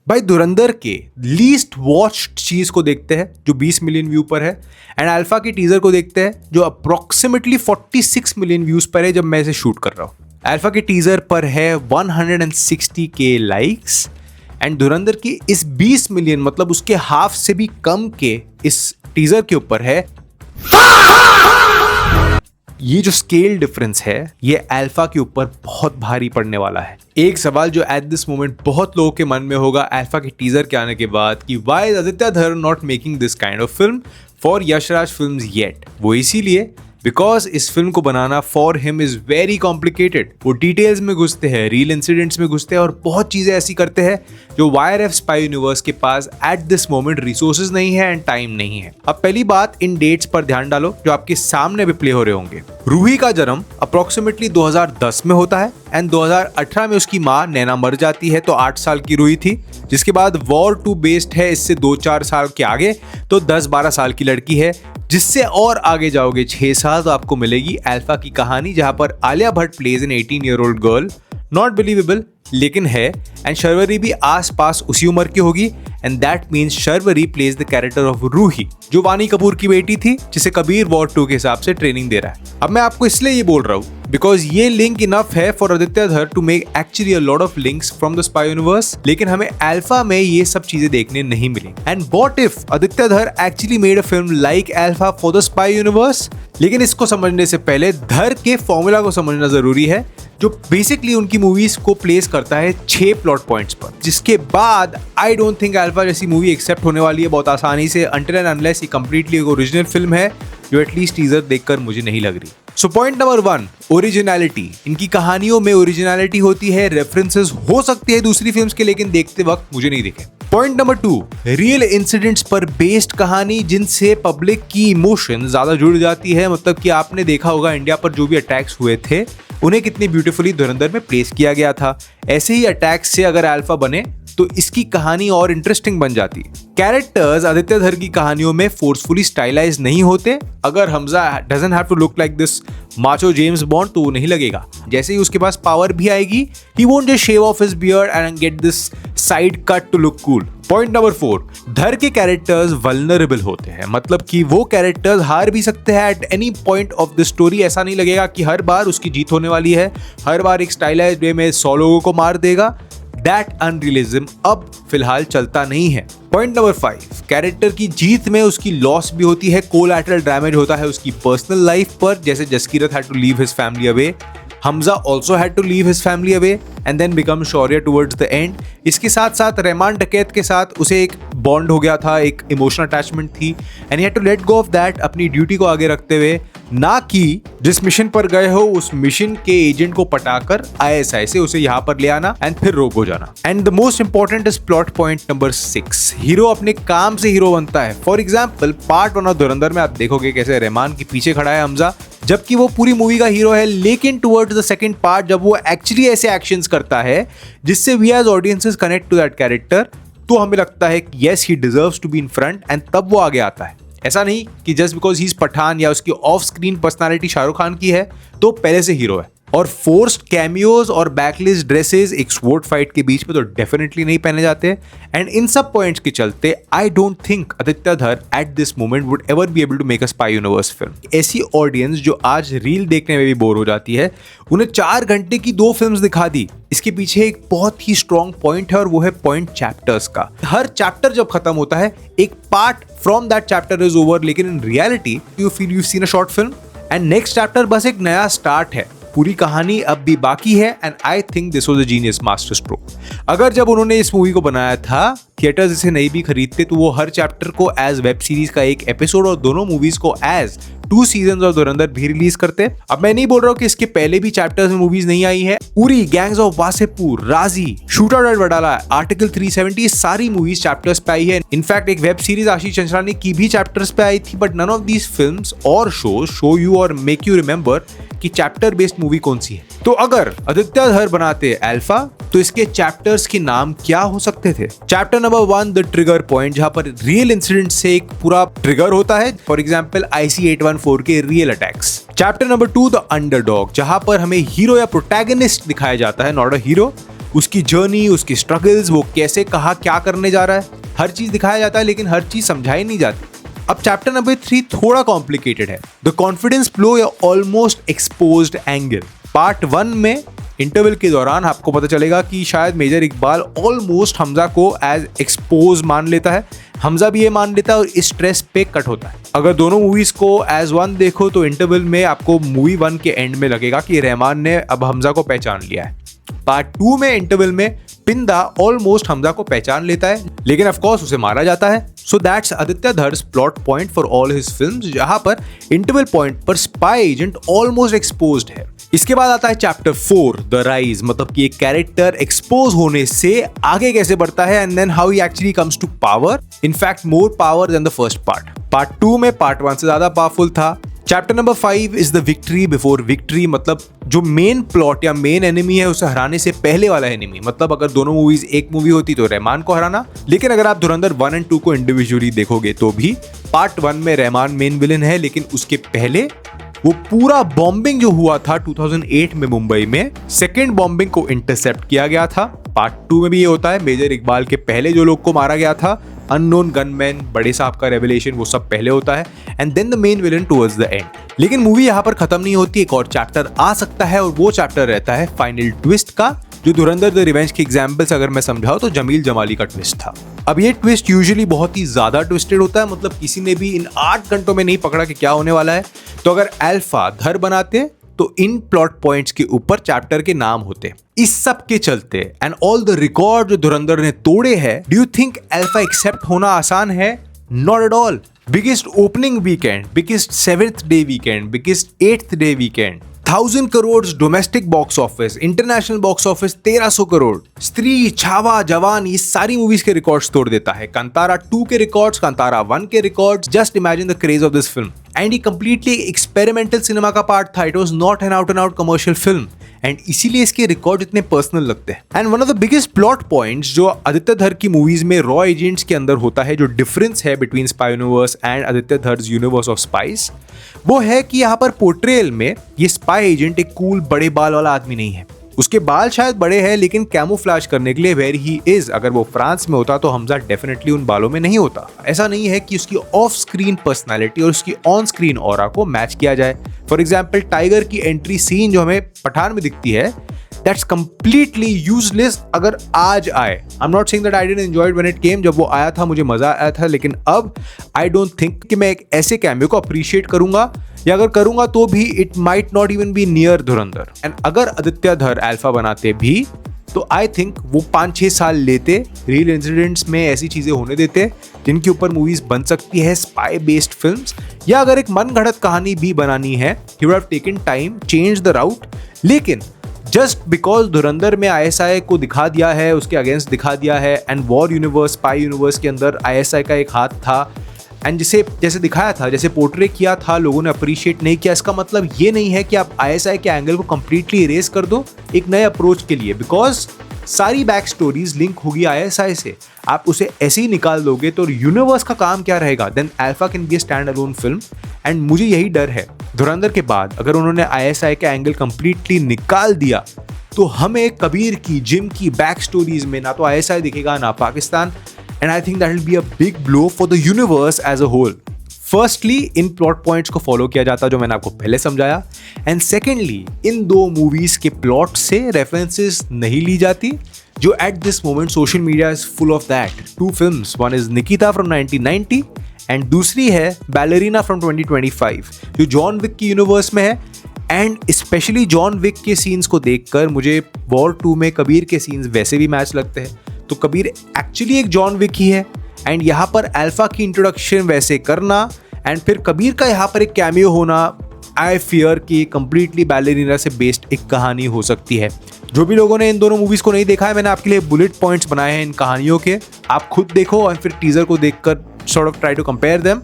भाई धुरंधर के least watched चीज को देखते हैं जो 20 मिलियन व्यू पर है, एंड अल्फा के टीजर को देखते हैं जो अप्रोक्सीमेटली 46 मिलियन व्यूज पर है जब मैं इसे शूट कर रहा हूँ। अल्फा के टीजर पर है 160K लाइक्स, एंड धुरंधर की इस 20 मिलियन मतलब उसके हाफ से भी कम के इस टीजर के ऊपर है। ये जो स्केल डिफरेंस है ये अल्फा के ऊपर बहुत भारी पड़ने वाला है। एक सवाल जो एट दिस मोमेंट बहुत लोगों के मन में होगा अल्फा के टीजर के आने के बाद कि why is Aditya Dhar not making this kind of film for Yashraj films yet. वो इसीलिए बिकॉज इस फिल्म को बनाना for him is very complicated. वो डिटेल्स में घुसते हैं, रियल इंसिडेंट्स में घुसते हैं और बहुत चीजें ऐसी करते हैं जो YRF स्पाई यूनिवर्स के पास एट दिस मोमेंट रिसोर्सेज नहीं है एंड टाइम नहीं है। अब पहली बात इन डेट्स पर ध्यान डालो जो आपके सामने भी प्ले हो रहे होंगे। रूही का जन्म अप्रोक्सीमेटली 2010 में होता है एंड 2018 में उसकी माँ नैना मर जाती है, तो 8 साल की रूही थी। जिसके बाद वॉर 2 बेस्ड है इससे 2-4 साल के आगे, तो 10-12 साल की लड़की है। जिससे और आगे जाओगे 6 साल तो आपको मिलेगी अल्फा की कहानी जहां पर Alia Bhatt plays an 18-year-old girl. Not believable लेकिन है, एंड शर्वरी भी आस पास उसी उम्र की होगी, and that means Sharvari plays the character of Roohi जो वानी कपूर की बेटी थी जिसे कबीर वॉर 2 के हिसाब से ट्रेनिंग दे रहा है। अब मैं आपको इसलिए ये बोल रहा हूँ बिकॉज ये लिंक इनफ है for Aditya Dhar to make actually a lot of links from the spy universe, लेकिन हमें अल्फा में ये सब चीजें देखने नहीं मिली। And what if Aditya Dhar actually made a film like Alpha for the spy universe. लेकिन इसको समझने से पहले धर के फॉर्मूला को समझना जरूरी है जो बेसिकली उनकी मूवीज को प्लेस करता है 6 प्लॉट पॉइंट्स पर, जिसके बाद आई डोंट थिंक अल्फा जैसी मूवी एक्सेप्ट होने वाली है बहुत आसानी से अनटिल एंड अनलेस ये कंप्लीटली एक ओरिजिनल फिल्म है जो एटलीस्ट टीजर देखकर मुझे नहीं लग रही। So point number 1, originality. इनकी कहानियों में ओरिजिनलिटी होती है, रेफरेंसेस हो सकती है दूसरी फिल्म्स के लेकिन देखते वक्त मुझे नहीं दिखे। पॉइंट नंबर 2, रियल इंसिडेंट्स पर बेस्ड कहानी जिनसे पब्लिक की इमोशन ज्यादा जुड़ जाती है। मतलब कि आपने देखा होगा इंडिया पर जो भी अटैक्स हुए थे उन्हें कितनी ब्यूटीफुली धुरंधर में प्लेस किया गया था। ऐसे ही अटैक्स से अगर अल्फा बने तो इसकी कहानी और इंटरेस्टिंग बन जाती है। कैरेक्टर्स आदित्य धर की कहानियों में फोर्सफुली स्टाइलाइज नहीं होते। अगर Hamza doesn't have to look like this macho James Bond तो वो नहीं लगेगा। जैसे ही उसके पास पावर भी आएगी he won't just shave off his beard and get this side cut to look cool. Point number 4, Dhar के कैरेक्टर्स वल्नरेबल होते हैं। मतलब कि वो कैरेक्टर्स हार भी सकते हैं at any point of the story. ऐसा नहीं लगेगा कि हर बार उसकी जीत होने वाली है, हर बार एक स्टाइलाइज्ड वे में 100 लोगों को मार देगा। दैट अनरियलिज्म अब फिलहाल चलता नहीं है। पॉइंट नंबर 5, कैरेक्टर की जीत में उसकी लॉस भी होती है, कोलैटरल डैमेज होता है उसकी पर्सनल लाइफ पर। जैसे Jaskirat had to leave his family away, Hamza also had to leave his family away and then become Shaurya towards the end. इसके साथ साथ रहमान डकैत के साथ उसे एक बॉन्ड हो गया था, एक इमोशनल अटैचमेंट थी, and he had to let go of that अपनी ड्यूटी को आगे रखते हुए, ना कि जिस मिशन पर गए हो उस मिशन के एजेंट को पटाकर ISI से उसे यहाँ पर ले आना एंड फिर रोक हो जाना। And the most important is plot point number 6, hero अपने काम से हीरो बनता है। फॉर एग्जाम्पल पार्ट 1 ऑफ धुरंधर में आप देखोगे कैसे रहमान के पीछे खड़ा है हमजा, जबकि वो पूरी मूवी का हीरो है, लेकिन टुवर्ड्स द सेकंड पार्ट जब वो एक्चुअली ऐसे एक्शंस करता है जिससे we as audiences connect to that character, तो हमें लगता है कि yes he deserves to be in front, and तब वो आगे आता है। ऐसा नहीं कि just because he is Pathaan या उसकी off screen personality Shahrukh Khan की है तो पहले से हीरो है। और फोर्स्ड कैमियोज और बैकलेस ड्रेसेस एक स्वॉर्ड फाइट के बीच में तो डेफिनेटली नहीं पहने जाते। एंड इन सब पॉइंट्स के चलते I don't think Aditya Dhar at this moment would ever be able to make a spy universe film. ऐसी ऑडियंस जो आज रील देखने में भी बोर हो जाती है, उन्हें 4 घंटे की 2 फिल्म्स दिखा दी। इसके पीछे एक बहुत ही स्ट्रॉन्ग पॉइंट है और वो है पॉइंट चैप्टर्स का। हर चैप्टर जब खत्म होता है एक part from that chapter is over, लेकिन in reality you feel you seen a short film and next chapter बस एक नया स्टार्ट है। पूरी कहानी अब भी बाकी है and I think this was a genius master stroke. अगर जब उन्होंने इस मूवी को बनाया था थिएटर्स इसे नहीं भी खरीदते तो वो हर चैप्टर को एज वेब सीरीज का एक एपिसोड और दोनों मूवीज को एज 2 सीजन्स ऑफ धुरंधर भी रिलीज करते। अब मैं नहीं बोल रहा हूँ कि इसके पहले भी चैप्टर्स में मूवीज नहीं आई है। उरी, गैंग्स ऑफ वासेपुर, राजी, शूटर एट वडाला, आर्टिकल 370 सारी मूवीज चैप्टर्स पे आई है। इनफैक्ट एक वेब सीरीज आशीष चंचलानी की भी चैप्टर्स पे आई थी, but none of these films और शोज शो यू और मेक यू रिमेंबर कि चैप्टर बेस्ड मूवी कौन सी है। तो अगर आदित्य धर बनाते अल्फा तो इसके चैप्टर्स के नाम क्या हो सकते थे? Chapter number 1 the trigger point, जहां पर रियल इंसिडेंट से एक पूरा ट्रिगर होता है, फॉर एग्जांपल IC-814 के real attacks. Chapter number 2 the underdog, जहां पर हमें हीरो या प्रोटैगनिस्ट दिखाया जाता है, नॉट अ हीरो, उसकी जर्नी, उसकी स्ट्रगल्स, वो कैसे कहा क्या करने जा रहा है, हर चीज दिखाया जाता है लेकिन हर चीज समझाई नहीं जाती। अब चैप्टर नंबर 3 थोड़ा कॉम्प्लिकेटेड है। द कॉन्फिडेंस ब्लो या ऑलमोस्ट एक्सपोज्ड एंगल। पार्ट 1 में इंटरवल के दौरान आपको पता चलेगा कि शायद मेजर इकबाल ऑलमोस्ट हमजा को एज एक्सपोज मान लेता है, हमजा भी ये मान लेता है और इस स्ट्रेस पे कट होता है। अगर दोनों मूवीज को एज वन देखो तो इंटरवल में आपको मूवी 1 के एंड में लगेगा कि रहमान ने अब हमजा को पहचान लिया है। पार्ट 2 में इंटरवल में पिंदा ऑलमोस्ट हमजा को पहचान लेता है लेकिन ऑफ कोर्स उसे मारा जाता है। So that's Aditya Dhar's plot point for all his films, जहां पर इंटरवल पॉइंट पर स्पाई एजेंट ऑलमोस्ट एक्सपोज्ड है। इसके बाद आता है चैप्टर 4 द राइज, मतलब कि एक कैरेक्टर एक्सपोज होने से आगे कैसे बढ़ता है and then how he actually comes to power, in fact more power than the first part. Part 2 में पार्ट 1 से ज्यादा पावरफुल था। Chapter number 5 is the victory before victory, मतलब जो मेन प्लॉट या मेन एनिमी है उसे हराने से पहले वाला एनिमी। मतलब अगर दोनों मूवीज एक मूवी होती तो रहमान को हराना, लेकिन अगर आप धुरंधर 1 और 2 को इंडिविजुअली देखोगे तो भी पार्ट 1 में रहमान मेन विलन है, लेकिन उसके पहले वो पूरा बॉम्बिंग जो हुआ था 2008 में मुंबई में, सेकेंड बॉम्बिंग को इंटरसेप्ट किया गया था। पार्ट 2 में भी ये होता है, मेजर इकबाल के पहले जो लोग को मारा गया था, अननोन गनमैन, बड़े साहब का रेवलेशन, वो सब पहले होता है and then the main villain towards the end. लेकिन मूवी यहाँ पर खत्म नहीं होती, एक और चैप्टर आ सकता है और वो चैप्टर रहता है फाइनल ट्विस्ट का, जो धुरंधर द रिवेंज के एग्जाम्पल्स अगर मैं समझाऊं तो जमील जमाली का ट्विस्ट था। अब ये ट्विस्ट यूजुअली बहुत ही ज्यादा ट्विस्टेड होता है, मतलब किसी ने भी इन 8 घंटों में नहीं पकड़ा कि क्या होने वाला है। तो अगर अल्फा धर बनाते तो इन प्लॉट पॉइंट्स के ऊपर चैप्टर के नाम होते। इस सब के चलते एंड ऑल द रिकॉर्ड जो धुरंधर ने तोड़े हैं, do you think Alpha accept होना आसान है? Not at all. Biggest opening weekend, biggest 7th day weekend, biggest 8th day weekend, 1000 crore domestic box office, international box office 1300 crore, Stree, Chhaava, जवान, ये सारी मूवीज के रिकॉर्ड्स तोड़ देता है। कांतारा 2 के रिकॉर्ड्स, कांतारा 1 के records, just imagine the craze of this film. And ये कंप्लीटली एक्सपेरिमेंटल सिनेमा का पार्ट था, it was not an out and out commercial film, and इसीलिए इसके रिकॉर्ड इतने पर्सनल लगते हैं। And one of the biggest plot points जो आदित्य धर की मूवीज में रॉ एजेंट्स के अंदर होता है, जो डिफरेंस है between spy universe and Aditya Dhar's universe of spies, वो है कि यहाँ पर पोर्ट्रेयल में ये स्पाई एजेंट एक कूल बड़े बाल वाला आदमी नहीं है। उसके बाल शायद बड़े हैं लेकिन कैमोफ्लेज करने के लिए वेयर ही इज। अगर वो फ्रांस में होता तो हमजा डेफिनेटली उन बालों में नहीं होता। ऐसा नहीं है कि उसकी ऑफ स्क्रीन पर्सनालिटी और उसकी ऑन स्क्रीन ऑरा को मैच किया जाए। फॉर एग्जाम्पल टाइगर की एंट्री सीन जो हमें पठान में दिखती है, दैट्स कंप्लीटली यूजलेस अगर आज आए। I am not saying that I didn't enjoy it when it came, जब वो आया था मुझे मजा आया था, लेकिन अब आई डोंट थिंक कि मैं एक ऐसे कैमियो को अप्रिशिएट करूंगा, या अगर करूंगा तो भी it might not even be near Dhurandhar. And अगर आदित्य धर अल्फा बनाते भी तो आई थिंक वो 5-6 साल लेते, रियल इंसिडेंट्स में ऐसी चीजें होने देते जिनके ऊपर मूवीज बन सकती है, स्पाई बेस्ड फिल्म्स, या अगर एक मन गढ़ंत कहानी भी बनानी है, he would have taken time, change the route. लेकिन जस्ट बिकॉज धुरंधर में ISI को दिखा दिया है, उसके अगेंस्ट दिखा दिया है, and war universe, spy universe के अंदर ISI का एक हाथ था, एंड जैसे दिखाया था, जैसे पोर्ट्रे किया था, लोगों ने अप्रिशिएट नहीं किया, इसका मतलब ये नहीं है कि आप ISI के एंगल को कंप्लीटली इरेज कर दो एक नए अप्रोच के लिए, बिकॉज सारी बैक स्टोरीज लिंक होगी ISI से। आप उसे ऐसे ही निकाल दोगे तो यूनिवर्स का काम क्या रहेगा? Then Alpha can be a stand alone film, and मुझे यही डर है धुरंधर के बाद अगर उन्होंने ISI का एंगल कंप्लीटली निकाल दिया तो हमें कबीर की, जिम की बैक स्टोरीज में ना तो ISI दिखेगा ना Pakistan, and I think that will be a big blow for the universe as a whole. Firstly, in plot points को फॉलो किया जाता जो मैंने आपको पहले समझाया, एंड सेकेंडली इन 2 मूवीज के प्लॉट से रेफरेंसेस नहीं ली जाती, जो eight this moment social media is full of that. 2 films, one is Nikita from 1990 and दूसरी है बैलरीना फ्रॉम 2025, जो जॉन विक की यूनिवर्स में है। एंड स्पेशली जॉन विक के सीन्स को देखकर मुझे वॉर 2 में कबीर के सीन्स वैसे भी मैच लगते हैं, तो कबीर एक्चुअली एक जॉन विक ही है, एंड यहाँ पर अल्फा की इंट्रोडक्शन वैसे करना एंड फिर कबीर का यहाँ पर एक कैमियो होना, आई फियर कि कंप्लीटली बैलरीना से बेस्ड एक कहानी हो सकती है। जो भी लोगों ने इन दोनों मूवीज को नहीं देखा है, मैंने आपके लिए बुलेट पॉइंट्स बनाए हैं इन कहानियों के, आप खुद देखो और फिर टीजर को देखकर sort of try to compare them.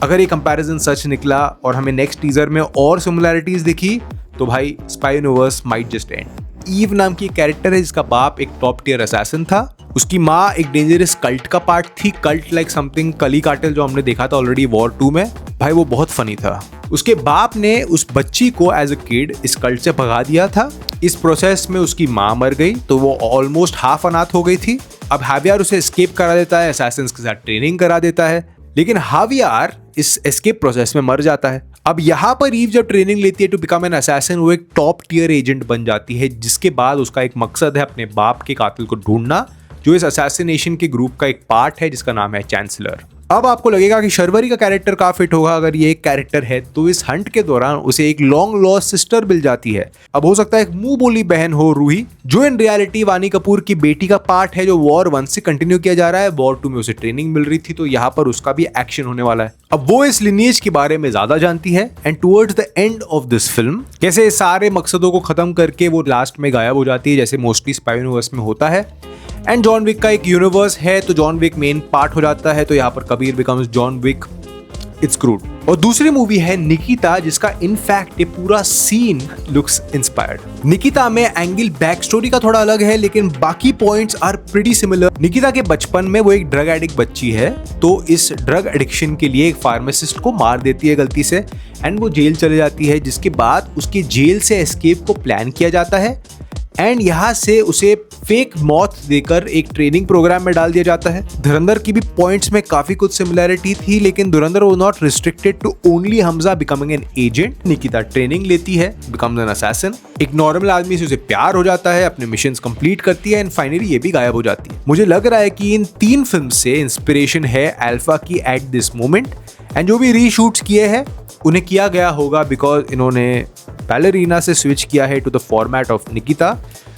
अगर ये कंपैरिजन सच निकला और हमें नेक्स्ट टीजर में और सिमिलैरिटीज दिखी तो भाई spy universe might just end. Eve नाम की कैरेक्टर है जिसका बाप एक टॉप टियर असैसिन था, उसकी माँ एक डेंजरस कल्ट का पार्ट थी, कल्ट लाइक समथिंग कली कार्टेल जो हमने देखा था ऑलरेडी वॉर 2 में। भाई वो बहुत फनी था। उसके बाप ने उस बच्ची को एज अ किड इस कल्ट से भगा दिया था। इस प्रोसेस में उसकी माँ मर गई तो वो ऑलमोस्ट हाफ अनाथ हो गई थी। अब हावियार उसे एस्केप करा देता है, असैसिन्स के साथ ट्रेनिंग करा देता है, लेकिन हावियार इस एस्केप प्रोसेस में मर जाता है। अब यहाँ पर ईव जब ट्रेनिंग लेती है टू बिकम एन असैसिन, वो एक टॉप टियर एजेंट बन जाती है, जिसके बाद उसका एक मकसद है अपने बाप के कातिल को ढूंढना, जो इस असैसिनेशन के ग्रुप का एक पार्ट है जिसका नाम है चांसलर। अब आपको लगेगा कि शर्वरी का कैरेक्टर कहाँ फिट होगा अगर ये एक कैरेक्टर है, तो इस हंट के दौरान उसे एक लॉन्ग लॉस्ट सिस्टर मिल जाती है। अब हो सकता है एक मुंह बोली बहन हो रूही, जो इन रियलिटी वानी कपूर की बेटी का पार्ट है, जो वॉर 1 से कंटिन्यू किया जा रहा है। वॉर 2 में उसे ट्रेनिंग मिल रही थी, तो यहाँ पर उसका भी एक्शन होने वाला है। अब वो इस लिनिएज के बारे में ज्यादा जानती है and towards the end of this film कैसे सारे मकसदों को खत्म करके वो लास्ट में गायब हो जाती है, जैसे मोस्टली स्पाई यूनिवर्स में होता है। एंड जॉन विक का एक यूनिवर्स है, तो जॉन विक मेन पार्ट हो जाता है, तो यहाँ पर Kabir becomes John Wick. It's crude. और दूसरी मूवी है निकिता, जिसका इनफैक्ट ये पूरा सीन लुक्स इंस्पायर्ड। निकिता में एंगल बैक स्टोरी का थोड़ा अलग है, लेकिन बाकी points are pretty similar. Nikita के बचपन में वो एक ड्रग एडिक्ट बच्ची है, तो इस ड्रग एडिक्शन के लिए एक फार्मासिस्ट को मार देती है गलती से एंड वो जेल चले जाती है, जिसके बाद उसके जेल से एस्केप को प्लान किया जाता है एंड यहाँ से उसे फेक मौत देकर एक ट्रेनिंग प्रोग्राम में डाल दिया जाता है। धुरंधर की भी पॉइंट्स में काफी कुछ सिमिलैरिटी थी, लेकिन धुरंधर वो not restricted to only Hamza becoming an agent. Nikita training लेती है, बिकम्स एन असैसिन, एक नॉर्मल आदमी से उसे प्यार हो जाता है, अपने मिशंस कंप्लीट करती है एंड फाइनली ये भी गायब हो जाती है। मुझे लग रहा है कि इन 3 फिल्म से इंस्पिरेशन है अल्फा की एट दिस मोमेंट, एंड जो भी रीशूट्स किए हैं उन्हें किया गया होगा बिकॉज इन्होंने बैलेरीना से स्विच किया है to the format of Nikita,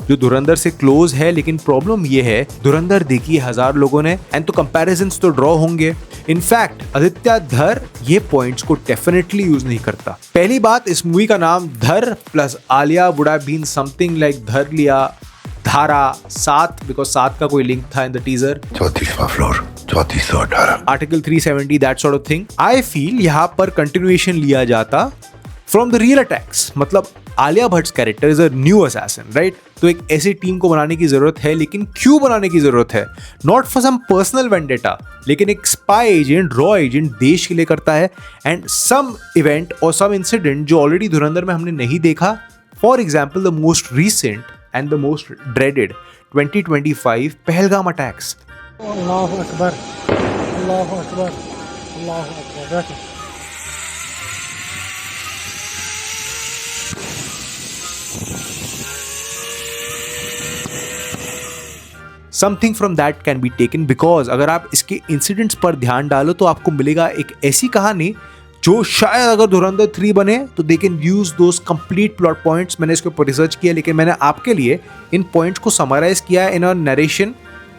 जो धुरंधर से क्लोज है। लेकिन प्रॉब्लम ये है, धुरंधर देखी 1000 लोगों ने एंड तो कंपैरिजंस तो ड्रॉ होंगे। इनफैक्ट आदित्य धर ये पॉइंट्स को डेफिनेटली यूज नहीं करता। पहली बात, इस मूवी का नाम Dhar plus Alia would have been something like Dhar लिया धारा 7, बिकॉज 7 का कोई लिंक था इन द टीजर। 34वां floor 3418 article 370 that sort of thing. I feel यहाँ पर कंटिन्यूएशन लिया जाता फ्रॉम द रियल अटैक्स, मतलब Alia Bhatt character is a new assassin, right? तो एक ऐसी टीम को बनाने की जरूरत है, लेकिन क्यों बनाने की जरूरत है? Not for some personal vendetta, लेकिन एक स्पाई एजेंट, रॉ एजेंट देश के लिए करता है एंड सम इवेंट और सम इंसिडेंट जो ऑलरेडी धुरंधर में हमने नहीं देखा। For example the most recent and the most dreaded 2025 Pahalgam attacks. अल्लाहु अकबर, अल्लाहु अकबर, अल्लाहु Akbar. Something from that can be taken, because अगर आप इसके इंसिडेंट्स पर ध्यान डालो तो आपको मिलेगा एक ऐसी कहानी जो शायद अगर धुरंधर 3 बने तो they can use those complete plot points. मैंने इसके ऊपर रिसर्च किया, लेकिन मैंने आपके लिए इन पॉइंट्स को समराइज किया इन अ नरेशन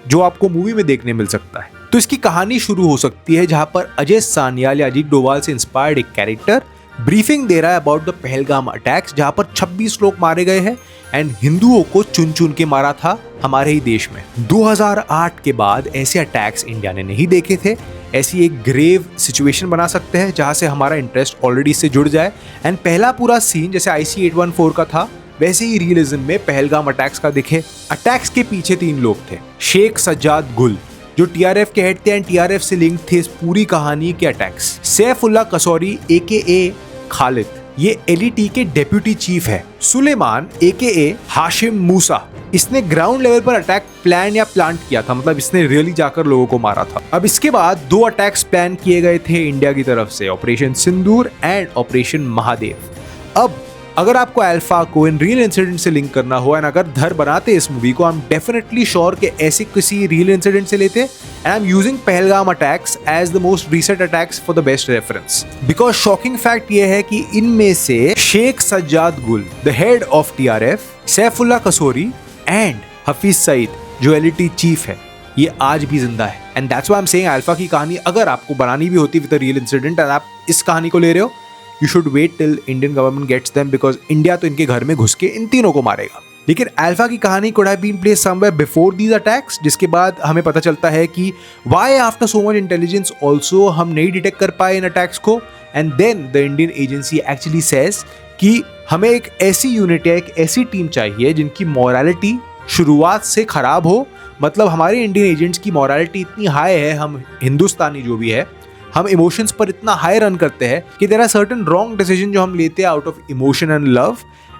जो आपको मूवी में देखने मिल सकता है। तो इसकी कहानी शुरू हो सकती है जहां पर अजय सान्याल या अजीत डोभाल से इंस्पायर्ड एक कैरेक्टर ब्रीफिंग दे रहा है अबाउट द पहलगाम अटैक्स, जहां पर 26 लोग मारे गए हैं एंड हिंदुओं को चुन चुन के मारा था हमारे ही देश में। 2008 के बाद ऐसे अटैक्स इंडिया ने नहीं देखे थे। ऐसी एक ग्रेव सिचुएशन बना सकते हैं जहां से हमारा इंटरेस्ट ऑलरेडी से जुड़ जाए एंड पहला पूरा सीन जैसे IC-814 का था वैसे ही रियलिज्म में पहलगाम अटैक्स का दिखे। अटैक्स के पीछे 3 लोग थे। शेख सज्जाद गुल जो TRF के हेड थे एंड TRF से लिंक थे इस पूरी कहानी के अटैक्स। सैफुल्ला कसौरी AKA खालिद, ये LET के डेप्यूटी चीफ है। सुलेमान AKA हाशिम मूसा, इसने ग्राउंड लेवल पर अटैक प्लान या प्लांट किया था, मतलब इसने रियली जाकर लोगों को मारा था। अब इसके बाद 2 अटैक्स प्लान किए गए थे इंडिया की तरफ से, operation Sindoor and operation Mahadev. अब अगर आपको अल्फा को इन रियल इंसिडेंट से लिंक करना हो एंड अगर धर बनाते इस मूवी को, आई एम डेफिनेटली श्योर कि ऐसे किसी रियल इंसिडेंट से लेते and I am using Pahalgam attacks as the most recent attacks for the best reference. Because shocking fact ये है कि इनमें से Sheikh Sajjad Gul the head of TRF, Saifullah Kasuri and Hafiz Saeed जो LET चीफ है, ये आज भी जिंदा है। And that's why I am saying Alpha की कहानी अगर आपको बनानी भी होती with a real incident and आप इस कहानी को ले रहे हो, you should wait till Indian government gets them because India तो इनके घर में घुस के इन तीनों को मारेगा। लेकिन अल्फा की कहानी could have been placed somewhere before these attacks, जिसके बाद हमें पता चलता है कि why after so much intelligence also हम नहीं डिटेक्ट कर पाए इन अटैक्स को and then the Indian agency actually says कि हमें एक ऐसी यूनिट या एक ऐसी टीम चाहिए जिनकी मॉरलिटी शुरुआत से खराब हो। मतलब हमारे इंडियन एजेंट्स की मॉरलिटी इतनी हाई है, हम हिंदुस्तानी जो भी है हम इमोशंस पर इतना हाई रन करते हैं कि there are certain wrong decision जो हम लेते हैं out of emotion and love.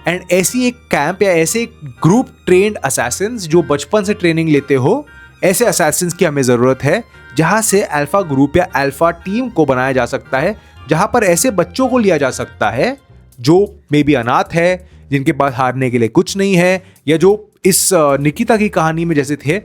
And ऐसी एक कैंप या ऐसे ग्रुप ट्रेन्ड असैसिन्स जो बचपन से ट्रेनिंग लेते हो, ऐसे असैसिन्स की हमें ज़रूरत है जहाँ से अल्फा ग्रुप या अल्फा टीम को बनाया जा सकता है, जहाँ पर ऐसे बच्चों को लिया जा सकता है जो मे बी अनाथ है, जिनके पास हारने के लिए कुछ नहीं है, या जो इस निकिता की कहानी में जैसे थे,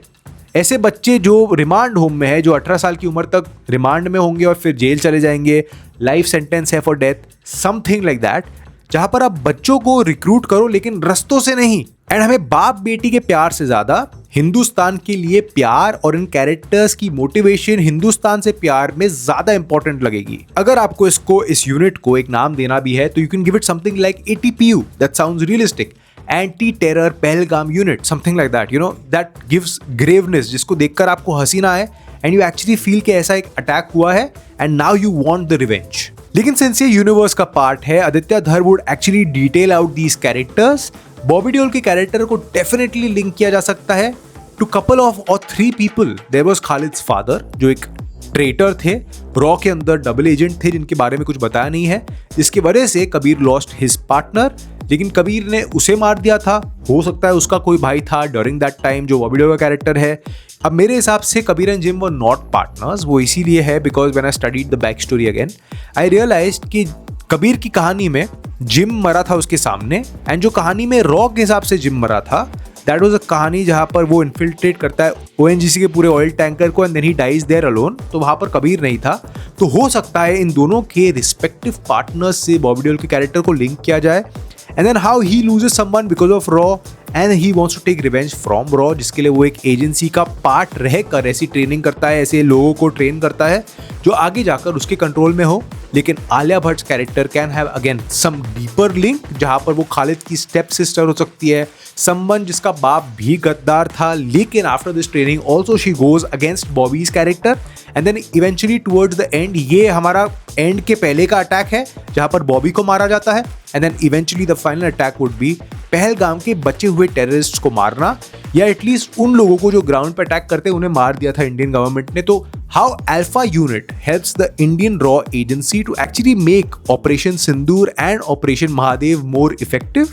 ऐसे बच्चे जो रिमांड होम में है, जो 18 साल की उम्र तक रिमांड में होंगे और फिर जेल चले जाएंगे, लाइफ सेंटेंस है for death, something like that, जहां पर आप बच्चों को रिक्रूट करो लेकिन रस्तों से नहीं। एंड हमें बाप बेटी के प्यार से ज्यादा हिंदुस्तान के लिए प्यार और इन कैरेक्टर्स की मोटिवेशन हिंदुस्तान से प्यार में ज्यादा इंपॉर्टेंट लगेगी। अगर आपको इस यूनिट को एक नाम देना भी है तो you can give it something like ATPU, that sounds realistic, anti terror Pahalgam unit, something like that, you know, that gives graveness, जिसको देखकर आपको हंसी ना आए एंड यू एक्चुअली फील कि ऐसा एक अटैक हुआ है and now you want the revenge. लेकिन सिंस ये यूनिवर्स का पार्ट है, आदित्य धर would actually detail out these characters. Bobby Deol के कैरेक्टर को डेफिनेटली लिंक किया जा सकता है टू कपल ऑफ और 3 पीपल। देयर वाज खालिद्स फादर जो एक ट्रेटर थे, रॉ के अंदर डबल एजेंट थे जिनके बारे में कुछ बताया नहीं है, जिसकी वजह से कबीर लॉस्ट हिज पार्टनर, लेकिन कबीर ने उसे मार दिया था। हो सकता है उसका कोई भाई था ड्यूरिंग दैट टाइम जो बॉबी देओल का कैरेक्टर है। अब मेरे हिसाब से Kabir and Jim were not partners, वो इसीलिए है because when I studied the back story again I realised कि कबीर की कहानी में जिम मरा था उसके सामने, एंड जो कहानी में रॉ के हिसाब से जिम मरा था, दैट वाज अ कहानी जहां पर वो इन्फिल्ट्रेट करता है ONGC के पूरे ऑयल टैंकर को and then he dies there alone, तो वहां पर कबीर नहीं था। तो हो सकता है इन दोनों के रिस्पेक्टिव पार्टनर्स से बॉबी देओल के कैरेक्टर को लिंक किया जाए, and then how he loses someone because of raw and he wants to take revenge from raw, जिसके लिए वो एक एजेंसी का पार्ट रहकर ऐसी ट्रेनिंग करता है, ऐसे लोगों को ट्रेन करता है जो आगे जाकर उसके कंट्रोल में हो। लेकिन Alia Bhatt character can have again some deeper link, जहां पर वो खालिद की स्टेप सिस्टर हो सकती है, समवन जिसका बाप भी गद्दार था, लेकिन after this training also she goes against Bobby's character, and then eventually towards the end, ये हमारा एंड के पहले का अटैक है जहां पर बॉबी को मारा जाता है, and then eventually the final attack would be Pahalgam के बचे हुए टेररिस्ट को मारना, या एटलीस्ट उन लोगों को जो ग्राउंड पर अटैक करते उन्हें मार दिया था इंडियन गवर्नमेंट ने। तो how Alpha unit helps the Indian रॉ agency to actually make operation Sindoor and operation Mahadev more effective,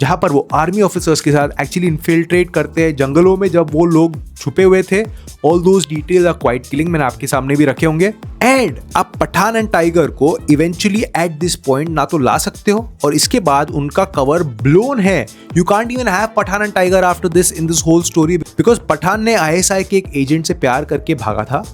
जहां पर वो आर्मी ऑफिसर्स के साथ एक्चुअली इन्फिल्ट्रेट करते हैं जंगलों में जब वो लोग छुपे हुए थे। All those details are quite killing, मैंने आपके सामने भी रखे होंगे। एंड आप पठान एंड टाइगर को इवेंचुअली एट दिस पॉइंट ना तो ला सकते हो, और इसके बाद उनका कवर ब्लोन है। You can't even have Pathaan and Tiger after this in this whole story, because Pathaan ने ISI के एक एजेंट से प्यार करके भागा था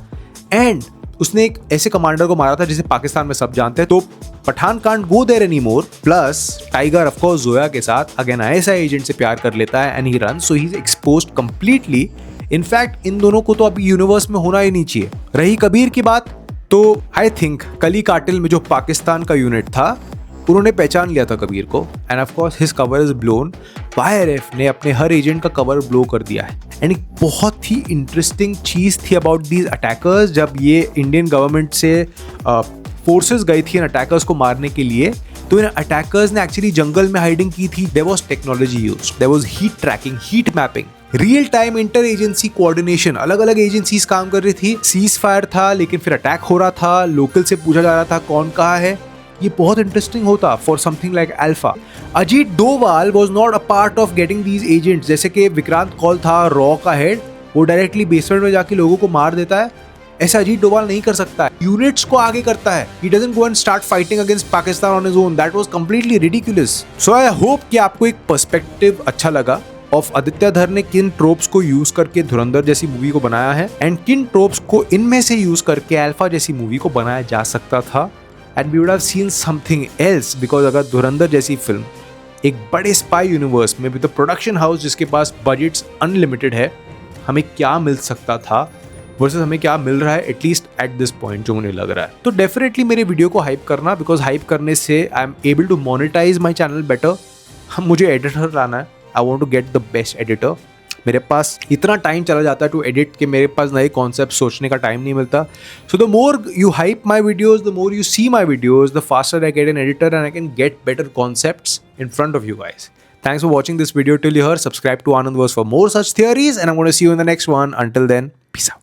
एंड उसने एक ऐसे कमांडर को मारा था जिसे पाकिस्तान में सब जानते हैं। तो Pathaan can't go there any more, plus Tiger of course Zoya के साथ अगेन ISI एजेंट से प्यार कर लेता है and he run, so he is exposed completely. In fact इन दोनों को तो अभी यूनिवर्स में होना ही नहीं चाहिए। रही कबीर की बात, तो आई थिंक कली काटिल में जो पाकिस्तान का यूनिट था उन्होंने पहचान लिया था कबीर को, end of course his cover is blown. YRF ने अपने हर एजेंट का कवर ब्लो कर दिया है। एंड एक बहुत ही इंटरेस्टिंग चीज़ थी अबाउट दीज अटैकर्स, जब ये इंडियन गवर्नमेंट से फोर्सेस गई थी इन अटैकर्स को मारने के लिए, तो इन अटैकर्स ने एक्चुअली जंगल में हाइडिंग की थी। There was technology used, there was heat tracking, heat mapping, real time inter agency coordination, अलग अलग एजेंसीज काम कर रही थी। सीज फायर था लेकिन फिर अटैक हो रहा था, लोकल से पूछा जा रहा था कौन कहाँ है। ये बहुत इंटरेस्टिंग होता for something like alpha. Ajit Doval was not a part of getting these agents, जैसे कि विक्रांत कौल था रॉ का हेड, वो डायरेक्टली बेसमेंट में जाके लोगों को मार देता है। ऐसा अजीत डोभाल नहीं कर सकता है, यूनिट्स को आगे करता है। He doesn't go and start fighting against Pakistan on his own. That was completely ridiculous. So I hope कि आपको एक पर्सपेक्टिव अच्छा लगा ऑफ आदित्य धर ने किन ट्रोप्स को यूज करके धुरंधर जैसी मूवी को बनाया है, एंड किन ट्रोप्स को इनमें से यूज करके अल्फा जैसी मूवी को बनाया जा सकता था। And we would have seen something else, because अगर धुरंधर जैसी फिल्म एक बड़े स्पाई यूनिवर्स में विद प्रोडक्शन हाउस जिसके पास बजट्स अनलिमिटेड है, हमें क्या मिल सकता था वर्सेस हमें क्या मिल रहा है एटलीस्ट एट दिस पॉइंट जो मुझे लग रहा है। तो डेफिनेटली मेरे वीडियो को हाइप करना, बिकॉज हाइप करने से I am able to monetise my channel better. मुझे एडिटर लाना है, I want to get the best editor. मेरे पास इतना टाइम चला जाता है टू एडिट कि मेरे पास नए कॉन्सेप्ट सोचने का टाइम नहीं मिलता। So the more you hype my videos, the more you see my videos, the faster I get an editor and I can get better concepts in front of you guys. Thanks for watching this video till here. Subscribe to Anand Verse for more such theories, and I'm going to see you in the next one. Until then, peace out.